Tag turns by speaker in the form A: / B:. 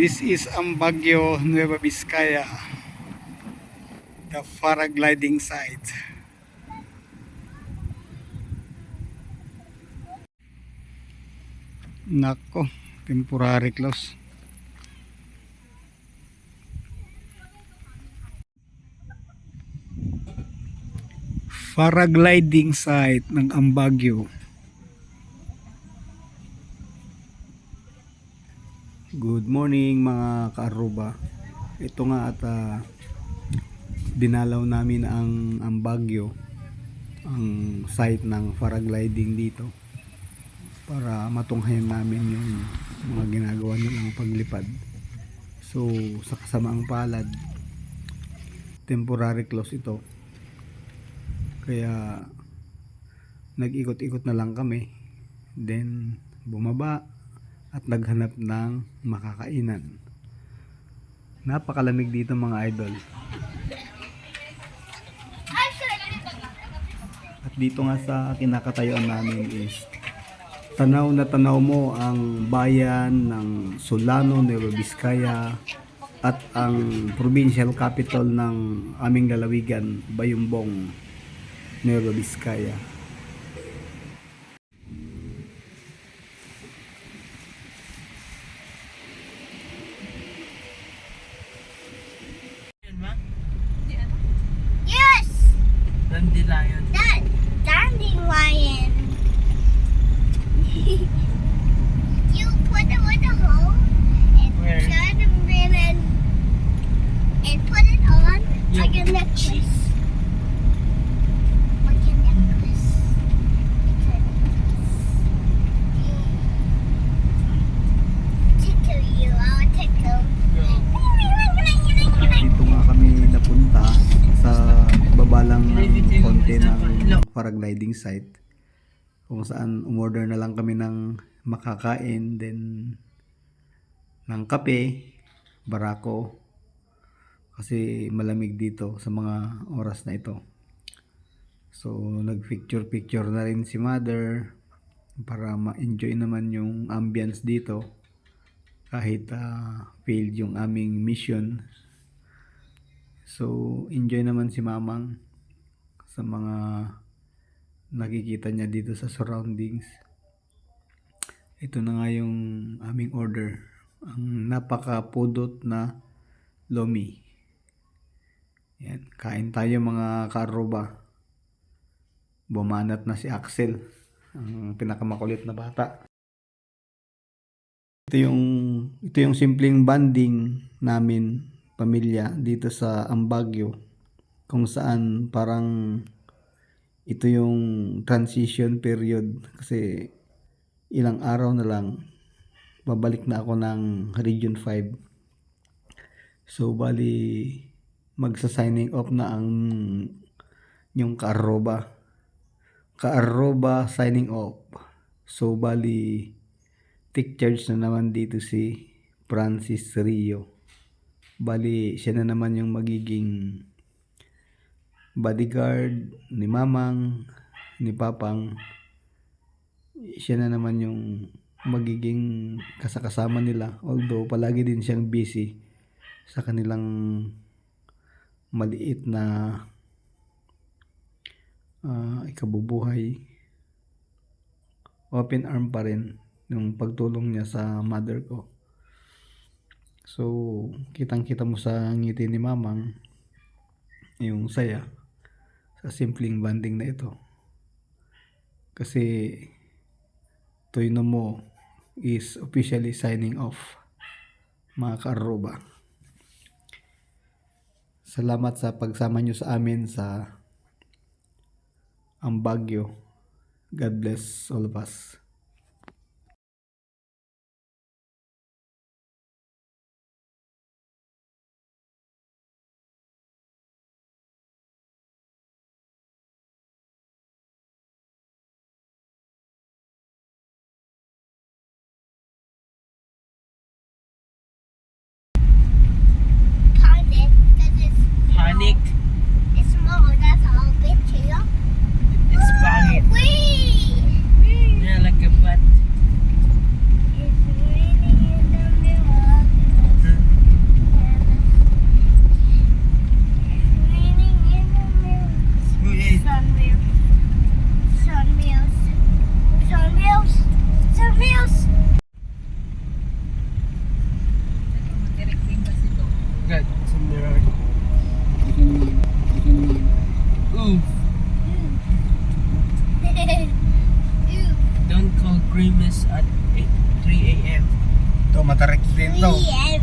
A: This is Baguio, Nueva Vizcaya, the paragliding site. Nako, temporary close. Paragliding site ng Baguio. Good morning mga ka-Aruba. Ito nga at dinalaw namin ang Baguio, ang site ng paragliding dito para matunghayan namin yung mga ginagawa nilang paglipad. So sa kasamaang palad, temporary close ito. Kaya nag-ikot-ikot na lang kami. Then bumaba at naghanap ng makakainan. Napakalamig dito mga idol. At dito nga sa kinakatayuan namin is tanaw na tanaw mo ang bayan ng Solano, Nueva Vizcaya at ang provincial capital ng aming lalawigan, Bayumbong, Nueva Vizcaya.
B: Yes!
C: Dandelion.
B: That dandelion. You put it in a hole and
C: Where?
B: turn the ribbon and put it on like a necklace. Like a necklace. Tickle you, I'll tickle.
A: Dito nga kami napunta sa babalang konti ng paragliding site kung saan umorder na lang kami ng makakain, then ng kape, barako, kasi malamig dito sa mga oras na ito. So nag-picture na rin si mother para ma-enjoy naman yung ambience dito kahit failed yung aming mission. So enjoy naman si mamang sa mga nakikita niya dito sa surroundings. Ito na nga yung aming order, ang napakapudot na lomi. Yan, kain tayo mga ka-Aruba. Bumanat na si Axel, ang pinakamakulit na bata. Ito yung simpleng banding namin pamilya dito sa Baguio, kung saan parang ito yung transition period kasi ilang araw na lang babalik na ako ng Region 5. So bali magsa-signing off na ang yung ka-Aruba signing off. So bali take charge na naman dito si Francis Rio. Bali siya na naman yung magiging bodyguard ni mamang, ni papang. Siya na naman yung magiging kasama nila, although palagi din siyang busy sa kanilang maliit na ikabubuhay. Open arm pa rin yung pagtulong niya sa mother ko. So kitang-kita mo sa ngiti ni mamang yung saya sa simpleng banding na ito, kasi Toy No Mo is officially signing off mga ka-Aruba. Salamat sa pagsama nyo sa amin sa Baguio. God bless all of us.
C: Panic.
B: It's small, that's all big, you know?
C: It's panic.
B: Wee!
C: Yeah, like door. Oof.
B: Ew.
C: Don't call Grimace at 3 a.m.
A: Ito, matarik din
B: 3
A: to.
B: a.m.